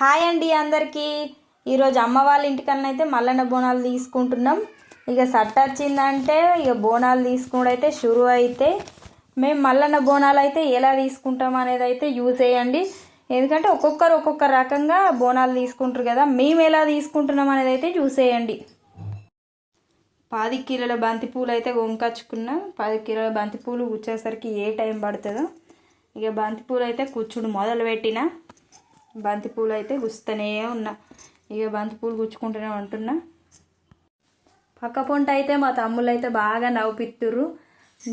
Hi అండి అందరికీ. ఈరోజు అమ్మ వాళ్ళ ఇంటికన్నా అయితే మల్లన్న బోనాలు తీసుకుంటున్నాం. ఇక సట్ట వచ్చిందంటే ఇక బోనాలు తీసుకుని అయితే షురు అయితే మేము మల్లన్న బోనాలు అయితే ఎలా తీసుకుంటాం అనేది అయితే యూజ్ చేయండి. ఎందుకంటే ఒక్కొక్కరు ఒక్కొక్క రకంగా బోనాలు తీసుకుంటారు కదా, మేము ఎలా తీసుకుంటున్నాం అనేది అయితే యూజ్ చేయండి. 10 కిలోల బంతిపూలు అయితే కొనుకొచ్చుకున్నా. 10 కిలోల బంతిపూలు కూర్చేసరికి ఏ టైం పడుతుందో ఇక బంతిపూలు అయితే కూర్చుడు మొదలు పెట్టిన. బంతిపూలు అయితే గుస్తూనే ఉన్నా. ఇక బంతిపూలు గుచ్చుకుంటూనే ఉంటున్నా. పక్క పొంట అయితే మా తమ్ముళ్ళు అయితే బాగా నవ్వుపిత్తుర్రు.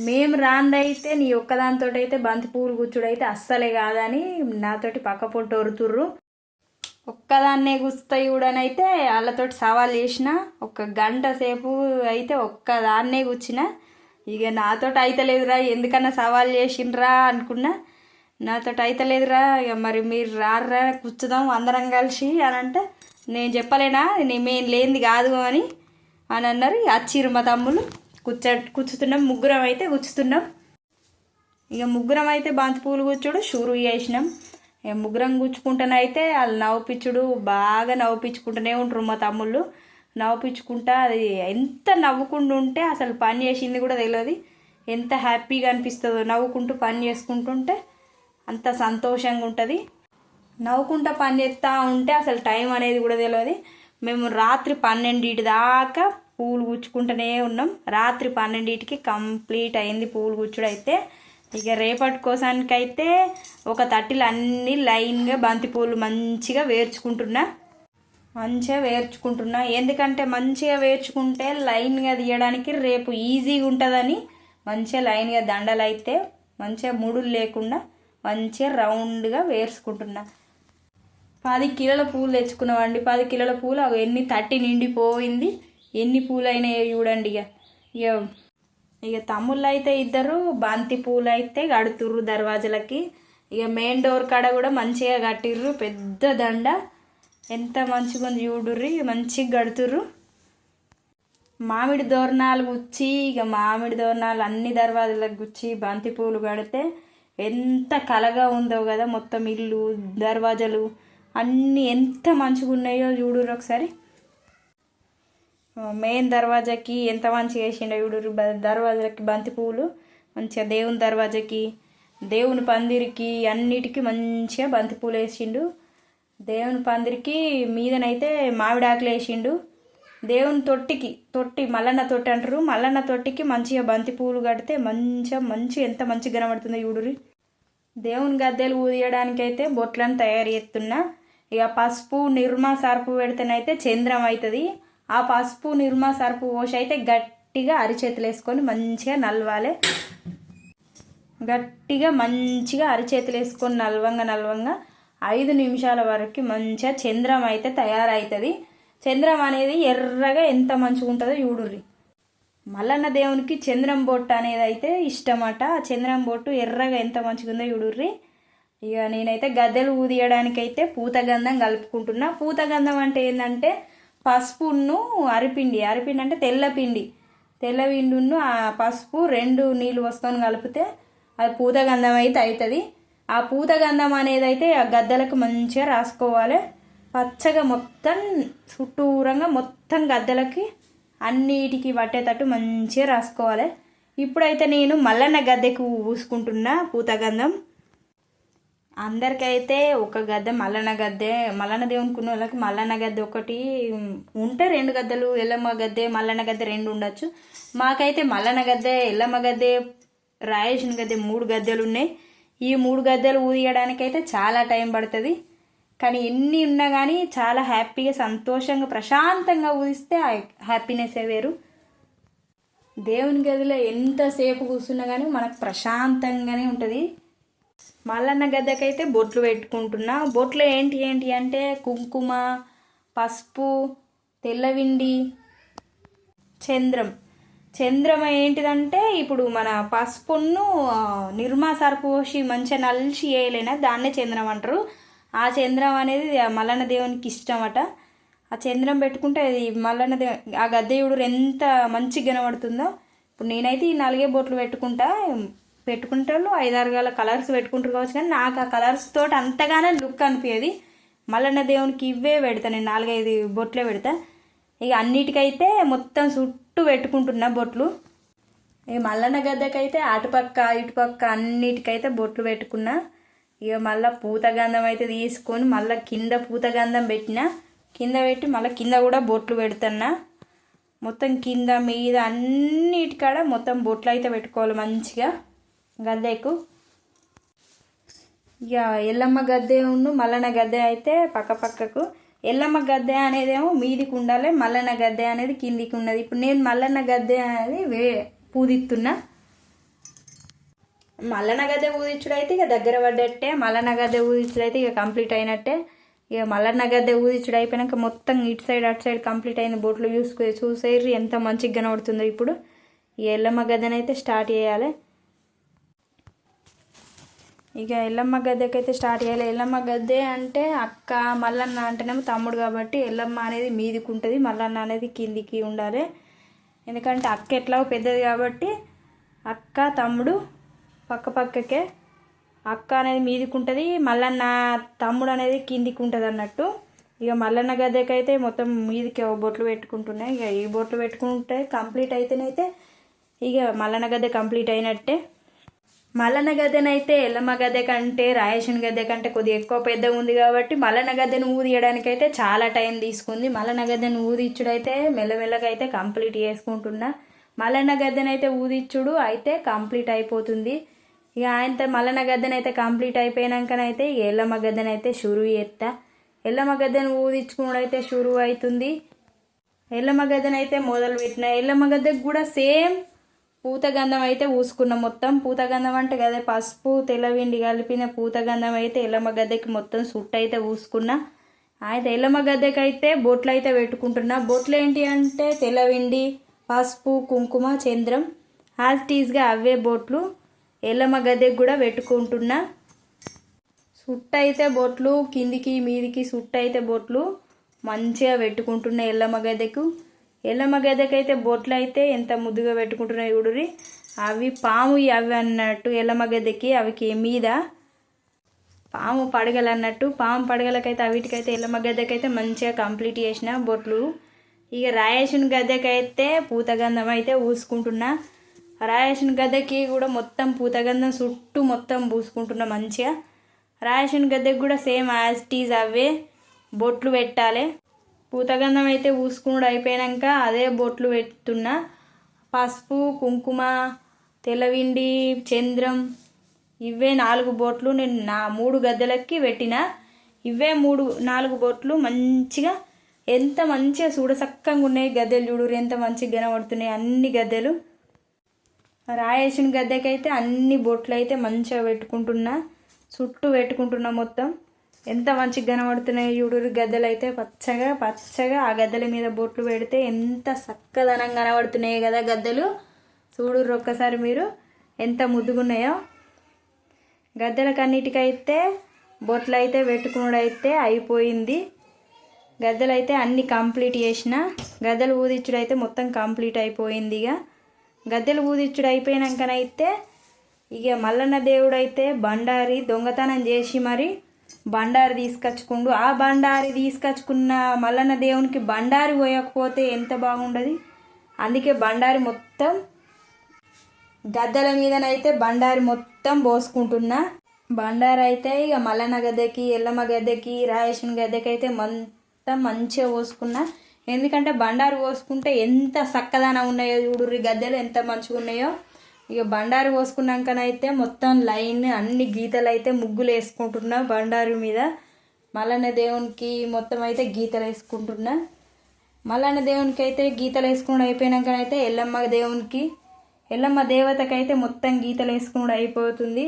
మేము రాందైతే నీ ఒక్కదానితో అయితే బంతిపూలు గుచ్చుడు అయితే అస్సలే కాదని నాతోటి పక్క పొంట ఒరుతుర్రు. ఒక్కదాన్నే గుస్తాయి కూడానైతే వాళ్ళతోటి సవాల్ చేసిన. 1 గంట సేపు అయితే ఒక్కదాన్నే కూర్చిన. ఇక నాతోటి అయితలేదురా, ఎందుకన్నా సవాల్ చేసిండ్రా అనుకున్నా. నాతోటి అయితలేదురా, ఇక మరి మీరు రారా కూర్చుదాం అందరం కలిసి అని అంటే, నేను చెప్పలేనా మేము లేనిది కాదు అని అన్నారు. వచ్చిర్రు మా తమ్ముళ్ళు. కూర్చుతున్నాం, ముగ్గురం అయితే కూర్చుతున్నాం. ఇక ముగ్గురం అయితే బంతిపూలు కూర్చుడు షురు చేసినాం. ఇక ముగ్గురం కూర్చుకుంటానైతే వాళ్ళు నవ్వుపిచ్చుడు బాగా నవ్వుపించుకుంటూనే ఉంటారు మా తమ్ముళ్ళు. నవ్వుపించుకుంటా అది ఎంత నవ్వుకుంటూ ఉంటే అసలు పని చేసింది కూడా తెలియదు. ఎంత హ్యాపీగా అనిపిస్తుందో నవ్వుకుంటూ పని చేసుకుంటుంటే, అంత సంతోషంగా ఉంటుంది. నవ్వుకుంటా పని చేస్తూ ఉంటే అసలు టైం అనేది కూడా తెలియదు. మేము రాత్రి 12 దాకా పూలు గుచ్చుకుంటూనే ఉన్నాం. రాత్రి 12కి కంప్లీట్ అయింది పూలు గుచ్చుడు అయితే. ఇక రేపటి కోసానికైతే ఒక తట్టిలు అన్నీ లైన్గా బంతిపూలు మంచిగా వేర్చుకుంటున్నా. ఎందుకంటే మంచిగా వేర్చుకుంటే లైన్గా తీయడానికి రేపు ఈజీగా ఉంటుందని మంచిగా లైన్గా దండలు అయితే మంచిగా ముడులు లేకుండా మంచిగా రౌండ్గా వేర్చుకుంటున్నా. 10 కిలోల పూలు తెచ్చుకున్నామండి. 10 కిలోల పూలు అవి ఎన్ని తట్టి నిండిపోయింది. ఎన్ని పూలు అయినాయో చూడండి. ఇక తమ్ముళ్ళు అయితే ఇద్దరు బంతి పూలు అయితే కడుతుర్రు దర్వాజలకి. ఇక మెయిన్ డోర్ కాడ కూడా మంచిగా కట్టిర్రు, పెద్ద దండ. ఎంత మంచిగా ఉంది చూడుర్రి, మంచిగా కడుతుర్రు. మామిడి తోరణాలు గుచ్చి, ఇక మామిడి తోరణాలు అన్ని దర్వాజలకు గుచ్చి బంతి పూలు కడితే ఎంత కలగా ఉందో కదా. మొత్తం ఇల్లు దర్వాజలు అన్నీ ఎంత మంచిగా ఉన్నాయో చూడుర్రు ఒకసారి. మెయిన్ దర్వాజాకి ఎంత మంచిగా వేసిండో చూడుర్రు. దర్వాజాకి బంతి పువ్వులు మంచిగా, దేవుని దర్వాజాకి, దేవుని పందిరికి అన్నిటికీ మంచిగా బంతి పూలు వేసిండు. దేవుని పందిరికి మీదనైతే మామిడాకులు వేసిండు. దేవుని తొట్టి మల్లన్న తొట్టి అంటారు. మల్లన్న తొట్టికి మంచిగా బంతి పూలు కడితే మంచిగా ఎంత మంచిగా కనబడుతుందో చూడుర్రి. దేవుని గద్దెలు ఊదియడానికైతే బొట్లను తయారు చేస్తున్నా. ఇక పసుపు నిర్మా సర్పు పెడితేనైతే చంద్రం అవుతుంది. ఆ పసుపు నిర్మా సర్పు పోసి అయితే గట్టిగా అరిచేతులు వేసుకొని మంచిగా నలవాలి. గట్టిగా మంచిగా అరిచేతులు వేసుకొని నలవంగా 5 నిమిషాల వరకు మంచిగా చంద్రం అయితే తయారవుతుంది. చంద్రం అనేది ఎర్రగా ఎంత మంచిగా ఉంటుందో చూడుర్రి. మల్లన్న దేవునికి చంద్రం బొట్టు అనేది అయితే ఇష్టమట. ఆ చంద్రం బొట్టు ఎర్రగా ఎంత మంచిగా ఉందో చూడుర్రి. ఇక నేనైతే గద్దెలు ఊదియడానికైతే పూతగంధం కలుపుకుంటున్నా. పూతగంధం అంటే ఏంటంటే పసుపును అరిపిండి అంటే తెల్లపిండిను ఆ పసుపు 2 నీళ్ళు వస్తువుని కలిపితే అది పూతగంధం అయితే అవుతుంది. ఆ పూతగంధం అనేది అయితే ఆ గద్దెలకు మంచిగా రాసుకోవాలి. పచ్చగా మొత్తం చుట్టూరంగా మొత్తం గద్దెలకి అన్నిటికీ పట్టేటట్టు మంచిగా రాసుకోవాలి. ఇప్పుడైతే నేను మల్లన్న గద్దెకు పూసుకుంటున్నా పూతగంధం. అందరికైతే ఒక గద్దె మల్లన్న దేవునికి ఉన్న వాళ్ళకి మల్లన్న గద్దె ఒకటి ఉంటే 2 గద్దెలు, ఎల్లమ్మ గద్దె మల్లన్న గద్దె 2 ఉండొచ్చు. మాకైతే మల్లన్న గద్దె, ఎల్లమ్మ గద్దె, రాయేసిన గద్దె 3 గద్దెలు ఉన్నాయి. ఈ 3 గద్దెలు ఊదియడానికైతే చాలా టైం పడుతుంది. కానీ ఎన్ని ఉన్నా కానీ చాలా హ్యాపీగా, సంతోషంగా, ప్రశాంతంగా ఊదిస్తే ఆ హ్యాపీనెస్సే వేరు. దేవుని గదిలో ఎంతసేపు కూర్చున్నా కానీ మనకు ప్రశాంతంగానే ఉంటుంది. మల్లన్న గద్దెకైతే బొట్లు పెట్టుకుంటున్నా. బొట్లు ఏంటి అంటే కుంకుమ, పసుపు, తెల్లవిండి, చంద్రం ఏంటిదంటే ఇప్పుడు మన పసుపును నిర్మా సర్పు పోసి మంచిగా నలిచి వేయలేనా, దాన్నే చంద్రం అంటారు. ఆ చంద్రం అనేది మల్లన్న దేవునికి ఇష్టమట. ఆ చంద్రం పెట్టుకుంటే అది మల్లన్న ఆ గద్దెయుడు ఎంత మంచిగా కనబడుతుందో. ఇప్పుడు నేనైతే ఈ 4 బొట్లు పెట్టుకుంటారు 5-6 కలర్స్ పెట్టుకుంటారు కావచ్చు. కానీ నాకు ఆ కలర్స్ తోటి అంతగానే లుక్ అనిపించేది. మల్లన్న దేవునికి ఇవే పెడతా, నేను 4-5 బొట్లే పెడతా. ఇక అన్నిటికైతే మొత్తం చుట్టూ పెట్టుకుంటున్నా బొట్లు. ఇక మల్లన్న గద్దెకైతే అటుపక్క ఇటుపక్క అన్నిటికైతే బొట్లు పెట్టుకున్నా. ఇక మళ్ళీ పూతగంధం అయితే తీసుకొని మళ్ళీ కింద పూతగంధం పెట్టిన, కింద పెట్టి మళ్ళీ కింద కూడా బొట్లు పెడుతున్నా. మొత్తం కింద మీద అన్నిటికాడ మొత్తం బొట్లు అయితే పెట్టుకోవాలి మంచిగా గద్దెకు. ఇక ఎల్లమ్మ గద్దె ఉన్న మల్లన్న గద్దె అయితే పక్కకు. ఎల్లమ్మ గద్దె అనేదేమో మీదికి ఉండాలి, మల్లన్న గద్దె అనేది కిందికి ఉన్నది. ఇప్పుడు నేను మల్లన్న గద్దె అనేది పూదిస్తున్నా. మల్లన్న గద్దె ఊదించుడు అయితే ఇక దగ్గర పడ్డట్టే, మల్లన్న గద్దె ఊదించుడు అయితే ఇక కంప్లీట్ అయినట్టే. ఇక మల్లన్న గద్దె ఊదించుడు అయిపోయాక మొత్తం ఇటు సైడ్ అటు సైడ్ కంప్లీట్ అయింది. బొట్లు చూసేరు ఎంత మంచిగా కనబడుతుందో. ఇప్పుడు ఈ ఎల్లమ్మ గద్దెనైతే స్టార్ట్ చేయాలి. ఇక ఎల్లమ్మ గద్దెకైతే స్టార్ట్ చేయాలి. ఎల్లమ్మ గద్దె అంటే అక్క, మల్లన్న అంటేనేమో తమ్ముడు కాబట్టి ఎల్లమ్మ అనేది మీదికి ఉంటుంది, మల్లన్న అనేది కిందికి ఉండాలి. ఎందుకంటే అక్క ఎట్లాగో పెద్దది కాబట్టి అక్క తమ్ముడు పక్కకే. అక్క అనేది మీదికి ఉంటుంది, మల్లన్న తమ్ముడు అనేది కిందికి ఉంటుంది అన్నట్టు. ఇక మల్లన్న గద్దెకైతే మొత్తం మీదికి బొట్లు పెట్టుకుంటున్నాయి. ఇక ఈ బొట్లు పెట్టుకుంటే కంప్లీట్ అయితేనైతే ఇక మల్లన్న గద్దె కంప్లీట్ అయినట్టే. మల్లన్న గద్దెనైతే ఎల్లమ్మ గద్దె కంటే రాయేషన్ గద్దె కంటే కొద్దిగా ఎక్కువ పెద్దగా ఉంది కాబట్టి మల్లన్న గద్దెను ఊదియడానికి అయితే చాలా టైం తీసుకుంది. మల్లన్న గద్దెను ఊదిచ్చుడైతే మెల్లమెల్లగా అయితే కంప్లీట్ చేసుకుంటున్నా. మల్లన్న గద్దెనైతే ఊదిచ్చుడు అయితే కంప్లీట్ అయిపోతుంది. ఇక ఆయనతో మల్లన్న గద్దెనైతే కంప్లీట్ అయిపోయాకనైతే ఇక ఎల్లమ్మ గద్దెనైతే షురువు చేస్తా. ఎల్లమ్మ గద్దెను ఊదించుకున్నాడు అయితే షురువు అవుతుంది. ఎల్లమ్మ గద్దెనైతే మొదలు పెట్టిన. ఎల్లమ్మ గద్దెకు కూడా సేమ్ పూతగంధం అయితే పూసుకున్నాం. మొత్తం పూతగంధం అంటే కదా పసుపు తెల్లవిండి కలిపిన పూతగంధం అయితే ఎల్లమ్మ గద్దెకి మొత్తం సుట్టు అయితే పూసుకున్నా. అయితే ఎల్లమ్మ గద్దెకి అయితే బొట్లు అయితే పెట్టుకుంటున్నా. బొట్లు ఏంటి అంటే తెల్లవిండి, పసుపు, కుంకుమ, చంద్రం టీజ్గా అవే బొట్లు ఎల్లమ్మ గద్దెకి కూడా పెట్టుకుంటున్నా. సుట్టు అయితే బొట్లు కిందికి మీదికి సుట్టు అయితే బొట్లు మంచిగా పెట్టుకుంటున్నా ఎల్లమ్మ గద్దెకు. ఎల్లమ్మ గద్దెకైతే బొట్లు అయితే ఎంత ముద్దుగా పెట్టుకుంటున్నాయి చూడురి. అవి పాము అవి అన్నట్టు ఎల్లమ్మ గద్దెకి అవికి మీద పాము పడగలు అన్నట్టు. పాము పడగలకైతే అవిటికైతే ఎల్లమ్మ గద్దెకైతే మంచిగా కంప్లీట్ చేసిన బొట్లు. ఇక రాయేషన్ గద్దెకైతే పూతగంధం అయితే పూసుకుంటున్నా. రాయేషన్ గద్దెకి కూడా మొత్తం పూతగంధం చుట్టూ మొత్తం పూసుకుంటున్నా మంచిగా. రాయేషన్ గద్దెకి కూడా సేమ్ యాజ్ టీజ్ అవే బొట్లు పెట్టాలి. పూతగంధం అయితే పూసుకున్నాడు అయిపోయాక అదే బొట్లు పెడుతున్నా. పసుపు, కుంకుమ, తెల్లవిండి, చంద్రం ఇవే 4 బొట్లు నేను 3 గద్దెలకి పెట్టిన. ఇవే 3-4 బొట్లు మంచిగా ఎంత మంచిగా చూడసక్కంగా ఉన్నాయి గద్దెలు చూడు ఎంత మంచిగా కనబడుతున్నాయి అన్ని గద్దెలు. రాయేషన్ గద్దెకైతే అన్ని బొట్లు అయితే మంచిగా పెట్టుకుంటున్నా, చుట్టూ పెట్టుకుంటున్నా. మొత్తం ఎంత మంచిగా కనబడుతున్నాయి చూడు గద్దెలు అయితే పచ్చగా ఆ గద్దెల మీద బొట్లు పెడితే ఎంత చక్కదనంగా కనబడుతున్నాయి కదా గద్దెలు. చూడు ఒక్కసారి మీరు ఎంత ముద్దుగున్నాయో. గద్దెలకన్నిటికైతే బొట్లు అయితే పెట్టుకున్నాడు అయితే అయిపోయింది. గద్దెలు అయితే అన్ని కంప్లీట్ చేసిన. గద్దెలు ఊదిచ్చుడు అయితే మొత్తం కంప్లీట్ అయిపోయింది. ఇక గద్దెలు ఊదిచ్చుడు అయిపోయాకనైతే ఇక మల్లన్న దేవుడు అయితే బండారి దొంగతనం చేసి మరి బండారి తీసుకొచ్చుకుండు. ఆ బండారి తీసుకొచ్చుకున్న మల్లన్న దేవునికి బండారి పోయకపోతే ఎంత బాగుండదు. అందుకే బండారి మొత్తం గద్దెల మీదనైతే బండారి మొత్తం పోసుకుంటున్నా. బండారి అయితే ఇక మల్లన్న గద్దెకి, ఎల్లమ్మ గద్దెకి, రాయేషన్ గద్దెకి అయితే మొత్తం మంచిగా పోసుకున్నా. ఎందుకంటే బండారు పోసుకుంటే ఎంత చక్కదనం ఉన్నాయో చూడుర్రి గద్దెలు ఎంత మంచిగా ఉన్నాయో. ఇక బండారు పోసుకున్నాకనైతే మొత్తం లైన్ అన్ని గీతలు అయితే ముగ్గులు వేసుకుంటున్నా. బండారు మీద మల్లన్న దేవునికి మొత్తం అయితే గీతలు వేసుకుంటున్నా. మల్లన్న దేవునికి అయితే గీతలు వేసుకుని అయిపోయినాకనైతే ఎల్లమ్మ దేవతకైతే మొత్తం గీతలు వేసుకుని అయిపోతుంది.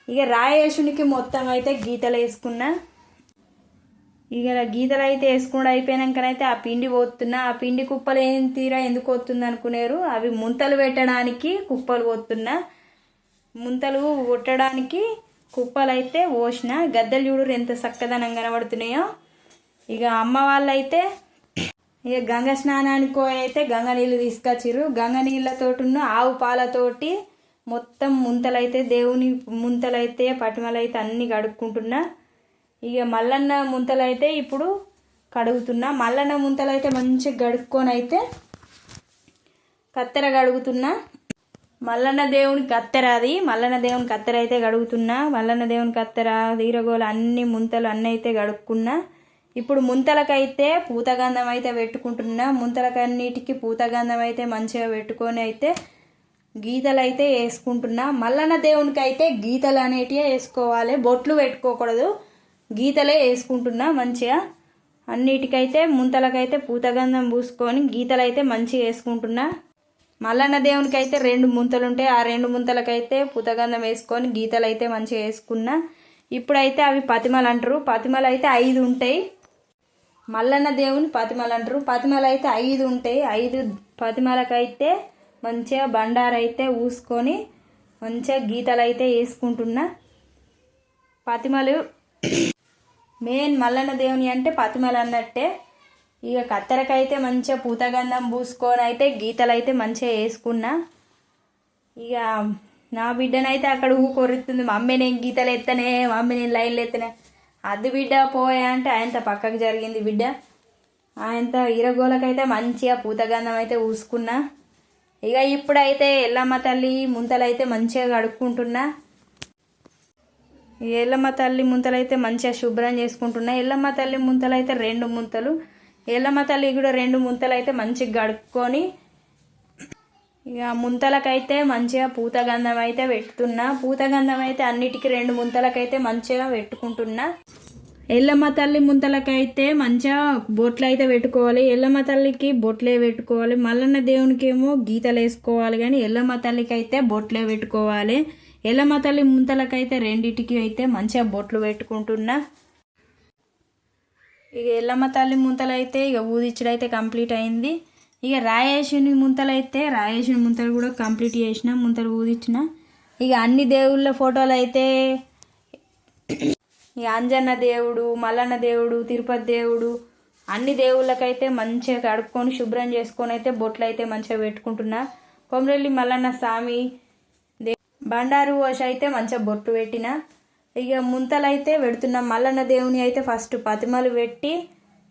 ఇక రాయేషునికి మొత్తం అయితే గీతలు వేసుకున్నా. ఇక గీతలు అయితే వేసుకుని అయిపోయినాకనైతే ఆ పిండి పోతున్నా. ఆ పిండి కుప్పలు ఏం తీరా ఎందుకు పోతుంది అనుకునేరు. అవి ముంతలు పెట్టడానికి కుప్పలు పోతున్నా. ముంతలు కొట్టడానికి కుప్పలు అయితే పోసిన. గద్దెలు చూడరు ఎంత చక్కదనం కనబడుతున్నాయో. ఇక అమ్మ వాళ్ళైతే ఇక గంగ స్నానానికి అయితే గంగ నీళ్ళు తీసుకొచ్చిర్రు. గంగ నీళ్ళతోటి ఆవు పాలతోటి మొత్తం ముంతలైతే దేవుని ముంతలైతే పటిమలైతే అన్నీ కడుక్కుంటున్నా. ఇక మల్లన్న ముంతలు అయితే ఇప్పుడు కడుగుతున్నా. మల్లన్న ముంతలు అయితే మంచిగా గడుక్కొని అయితే కత్తెర కడుగుతున్నా. మల్లన్న దేవుని కత్తెర అది. మల్లన్న దేవుని కత్తెర అయితే కడుగుతున్నా. మల్లన్న దేవుని కత్తెర తీరగోలు అన్ని ముంతలు అన్నీ అయితే కడుక్కున్నా. ఇప్పుడు ముంతలకైతే పూతగంధం అయితే పెట్టుకుంటున్నా. ముంతలకన్నిటికీ పూతగంధం అయితే మంచిగా పెట్టుకొని అయితే గీతలు అయితే వేసుకుంటున్నా. మల్లన్న దేవునికి అయితే గీతలు అనేటివి వేసుకోవాలి, బొట్లు పెట్టుకోకూడదు, గీతలే వేసుకుంటున్నా. మంచిగా అన్నిటికైతే ముంతలకైతే పూతగంధం పూసుకొని గీతలు అయితే మంచిగా వేసుకుంటున్నా. మల్లన్న దేవునికి అయితే 2 ముంతలు ఉంటాయి. ఆ 2 ముంతలకైతే పూతగంధం వేసుకొని గీతలు అయితే మంచిగా వేసుకున్నా. ఇప్పుడైతే అవి పతిమలు అంటారు. పతిమలు అయితే 5 ఉంటాయి. మల్లన్న దేవుని పతిమలు అంటారు. పతిమలు అయితే 5 ఉంటాయి. 5 పతిమలకైతే మంచిగా బండారైతే ఊసుకొని మంచిగా గీతలు అయితే వేసుకుంటున్నా. పతిమలు మెయిన్ మల్లన్న దేవుని అంటే పతిమలు అన్నట్టే. ఇక కత్తెరకైతే మంచిగా పూతగంధం పూసుకొని అయితే గీతలు అయితే మంచిగా వేసుకున్నా. ఇక నా బిడ్డనైతే అక్కడ కొరుతుంది, మమ్మీ నేను గీతలు ఎత్తనే, మమ్మీ నేను లైన్లు ఎత్తనే. అది బిడ్డ పోయా అంటే ఆయనతో పక్కకు జరిగింది బిడ్డ. ఆయనతో ఇరగోలకైతే మంచిగా పూతగంధం అయితే పూసుకున్నా. ఇక ఇప్పుడైతే ఎల్లమ్మ తల్లి ముంతలు అయితే మంచిగా కడుక్కుంటున్నా. ఎల్లమ్మ తల్లి ముంతలు అయితే మంచిగా శుభ్రం చేసుకుంటున్నా. ఎల్లమ్మ తల్లి ముంతలు అయితే 2 ముంతలు. ఎల్లమ్మ తల్లి కూడా 2 ముంతలు అయితే మంచిగా కడుక్కొని ఇక ముంతలకైతే మంచిగా పూతగంధం అయితే పెట్టుతున్నా. పూతగంధం అయితే అన్నిటికీ 2 ముంతలకైతే మంచిగా పెట్టుకుంటున్నా. ఎల్లమ్మ తల్లి ముంతలకైతే మంచిగా బొట్లు అయితే పెట్టుకోవాలి. ఎల్లమ్మ తల్లికి బొట్లే పెట్టుకోవాలి. మల్లన్న దేవునికి ఏమో గీతలు వేసుకోవాలి, కానీ ఎల్లమ్మ తల్లికి అయితే బొట్లే పెట్టుకోవాలి. ఎల్లమ్మ తల్లి ముంతలకైతే 2టికి అయితే మంచిగా బొట్లు పెట్టుకుంటున్నా. ఇక ఎల్లమ్మ తల్లి ముంతలు అయితే ఇక ఊదిచ్చడం అయితే కంప్లీట్ అయింది. ఇక రాయేశుని ముంతలు అయితే రాయేశుని ముంతలు కూడా కంప్లీట్ చేసిన, ముంతలు ఊదిచ్చిన. ఇక అన్ని దేవుళ్ళ ఫోటోలు అయితే ఇక అంజన్న దేవుడు, మల్లన్న దేవుడు, తిరుపతి దేవుడు అన్ని దేవుళ్ళకైతే మంచిగా కడుక్కొని శుభ్రం చేసుకొని అయితే బొట్లు అయితే మంచిగా పెట్టుకుంటున్నా. కొమరెల్లి మల్లన్న స్వామి బండారు ఓష అయితే మంచిగా బొట్టు పెట్టిన. ఇక ముంతలు అయితే పెడుతున్నాం. మల్లన్న దేవుని అయితే ఫస్ట్ పతిమలు పెట్టి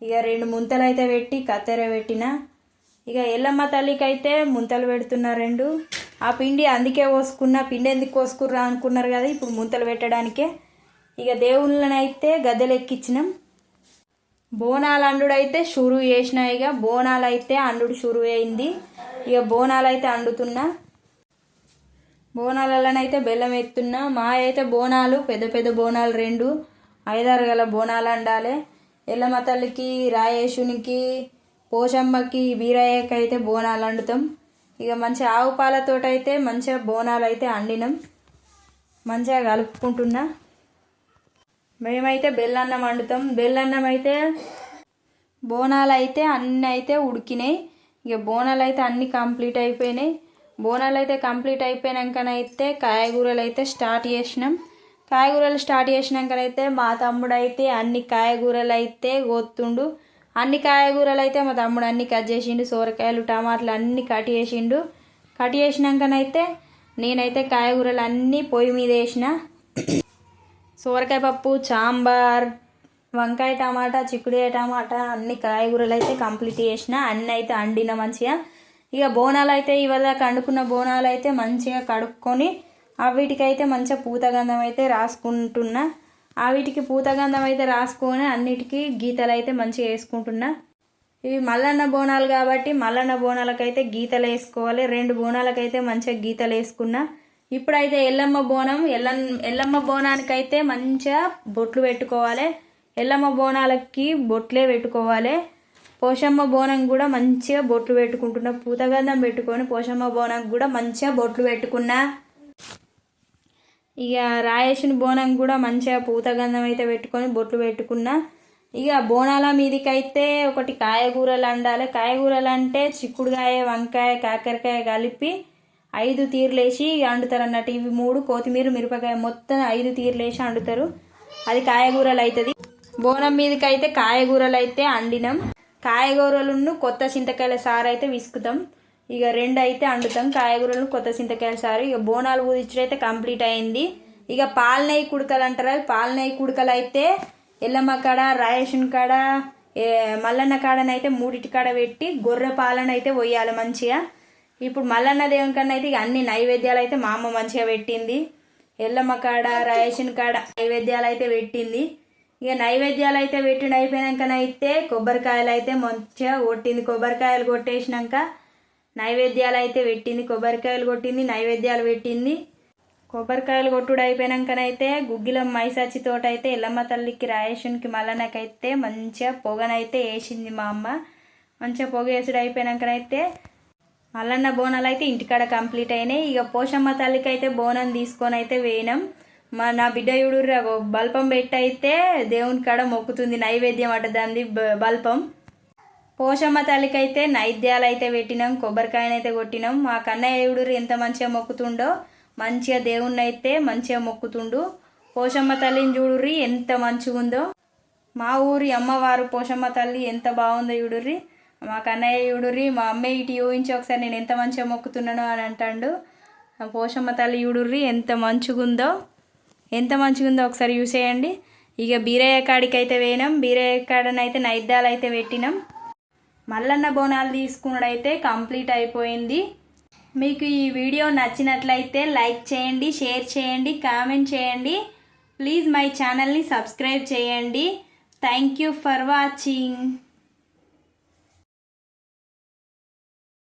ఇక 2 ముంతలు అయితే పెట్టి కత్తెర పెట్టిన. ఇక ఎల్లమ్మ తల్లికి అయితే ముంతలు పెడుతున్నా 2. ఆ పిండి అందుకే పోసుకున్నా. పిండి ఎందుకు పోసుకుర్రా అనుకున్నారు కదా, ఇప్పుడు ముంతలు పెట్టడానికే. ఇక దేవుళ్ళని అయితే గద్దెలు ఎక్కించినాం. బోనాలు అండుడు అయితే షురు చేసిన. ఇక బోనాలు అయితే అండుడు షురు అయింది. ఇక బోనాలు అయితే అండుతున్నా. బోనాలలోనైతే బెల్లం ఎత్తున్నా. మా అయితే బోనాలు పెద్ద పెద్ద బోనాలు 2 5-6 గల బోనాలు అండాలి. ఎల్లమ్మ తల్లికి, రాయేశునికి, పోషమ్మకి, వీరయ్యకి అయితే బోనాలు అండుతాం. ఇక మంచిగా ఆవు పాలతోటైతే మంచిగా బోనాలు అయితే అండినాం. మంచిగా కలుపుకుంటున్నా. మేమైతే బెల్లన్నం వండుతాం. బెల్లన్నం అయితే బోనాలు అయితే అన్నీ అయితే ఉడికినాయి. ఇక బోనాలు అయితే అన్నీ కంప్లీట్ అయిపోయినాయి. బోనాలు అయితే కంప్లీట్ అయిపోయాకనైతే కాయగూరలు అయితే స్టార్ట్ చేసినాం. కాయగూరలు స్టార్ట్ చేసినాకనైతే మా తమ్ముడు అయితే అన్ని కాయగూరలు అయితే కోతుండు. అన్ని కాయగూరలు అయితే మా తమ్ముడు అన్ని కట్ చేసిండు. సోరకాయలు, టమాటాలు అన్నీ కట్ చేసిండు. కట్ చేసినాకనైతే నేనైతే కాయగూరలు అన్నీ పొయ్యి మీద వేసిన. సోరకాయ పప్పు, సాంబార్, వంకాయ టమాటా, చిక్కుడుకాయ టమాటా అన్ని కాయగూరలు అయితే కంప్లీట్ చేసిన. అన్నీ అయితే అండిన మంచిగా. ఇక బోనాలు అయితే ఇవాళ కండుకున్న బోనాలు అయితే మంచిగా కడుక్కొని వీటికైతే మంచిగా పూతగంధం అయితే రాసుకుంటున్నా. వీటికి పూతగంధం అయితే రాసుకొని అన్నిటికీ గీతలు అయితే మంచిగా వేసుకుంటున్నా. ఇవి మల్లన్న బోనాలు కాబట్టి మల్లన్న బోనాలకైతే గీతలు వేసుకోవాలి. 2 బోనాలకైతే మంచిగా గీతలు వేసుకున్నా. ఇప్పుడైతే ఎల్లమ్మ బోనం, ఎల్లమ్మ బోనానికైతే మంచిగా బొట్లు పెట్టుకోవాలి. ఎల్లమ్మ బోనాలకి బొట్లే పెట్టుకోవాలి. పోషమ్మ బోనం కూడా మంచిగా బొట్లు పెట్టుకుంటున్నా. పూతగంధం పెట్టుకొని పోషమ్మ బోనం కూడా మంచిగా బొట్లు పెట్టుకున్నా. ఇక రాయేశుని బోనం కూడా మంచిగా పూతగంధం అయితే పెట్టుకొని బొట్లు పెట్టుకున్నా. ఇక బోనాల మీదకైతే ఒకటి కాయగూరలు అండాలి. కాయగూరలు అంటే చిక్కుడుకాయ, వంకాయ, కాకరకాయ కలిపి 5 తీర్లు వేసి వండుతారు అన్నట్టు. ఇవి 3 కొత్తిమీర, మిరపకాయ మొత్తం 5 తీర్లు వేసి వండుతారు. అది కాయగూరలు అవుతుంది. బోనం మీదకైతే కాయగూరలు అయితే అండినాం. కాయగూరలను కొత్త చింతకాయల సారు అయితే విసుకుతాం. ఇక 2 అయితే వండుతాం, కాయగూరలను కొత్త చింతకాయల సారు. ఇక బోనాలు ఊదించడం అయితే కంప్లీట్ అయింది. ఇక పాలనేయి కుడకలు అంటారు. పాలనేయి కుడకలు అయితే ఎల్లమ్మ కాడ, రాయేషన్ కాడ, మల్లన్న కాడనైతే 3 కాడ పెట్టి గొర్రె పాలన అయితే పోయాలి మంచిగా. ఇప్పుడు మల్లన్న దేవుని కన్నా అయితే ఇక అన్ని నైవేద్యాలు అయితే మా అమ్మ మంచిగా పెట్టింది. ఎల్లమ్మ కాడ, రాయేషన్ కాడ నైవేద్యాలు అయితే పెట్టింది. ఇక నైవేద్యాలు అయితే పెట్టిండి అయిపోయాకనైతే కొబ్బరికాయలు అయితే మంచిగా కొట్టింది. కొబ్బరికాయలు కొట్టేసినాక నైవేద్యాలు అయితే పెట్టింది. కొబ్బరికాయలు కొట్టింది, నైవేద్యాలు పెట్టింది. కొబ్బరికాయలు కొట్టుడు అయిపోయాకనైతే గుగ్గిలం మైసాచి తోట అయితే ఎల్లమ్మ తల్లికి, రాయేషన్కి, మల్లన్నకైతే మంచిగా పొగనైతే వేసింది మా అమ్మ. మంచిగా పొగ వేసుడు అయిపోయాకనైతే మల్లన్న బోనాలు అయితే ఇంటికాడ కంప్లీట్ అయినాయి. ఇక పోషమ్మ తల్లికి అయితే బోనం తీసుకొని అయితే వేయినాం. నా బిడ్డ యుడుర్రి బల్పం పెట్టి అయితే దేవుని కాడ మొక్కుతుంది. నైవేద్యం అట దాన్ని బల్పం. పోషమ్మ తల్లికి అయితే నైవేద్యాలు అయితే పెట్టినాం, కొబ్బరికాయనైతే కొట్టినాం. మా కన్నయ్య యుడుర్రి ఎంత మంచిగా మొక్కుతుండో, మంచిగా దేవుణ్ణి అయితే మంచిగా మొక్కుతుండు. పోషమ్మ తల్లిని చూడుర్రి ఎంత మంచిగా ఉందో. మా ఊరి అమ్మవారు పోషమ్మ తల్లి ఎంత బాగుందో యుడుర్రి. మా కన్నయ్య యుడుర్రి మా అమ్మే ఇటు ఊహించి ఒకసారి నేను ఎంత మంచిగా మొక్కుతున్నానో అని అంటాడు. పోషమ్మ తల్లి యుడుర్రి ఎంత మంచిగా ఉందో ఒకసారి చూసేయండి. ఇక బీరయ్య కాడికి అయితే వేయినాం. బీరయ్య కాడనైతే నైవేద్యాలు అయితే పెట్టినాం. మల్లన్న బోనాలు తీసుకున్నడైతే కంప్లీట్ అయిపోయింది. మీకు ఈ వీడియో నచ్చినట్లయితే లైక్ చేయండి, షేర్ చేయండి, కామెంట్ చేయండి. ప్లీజ్ మై ఛానల్ని సబ్స్క్రైబ్ చేయండి. Thank you for watching.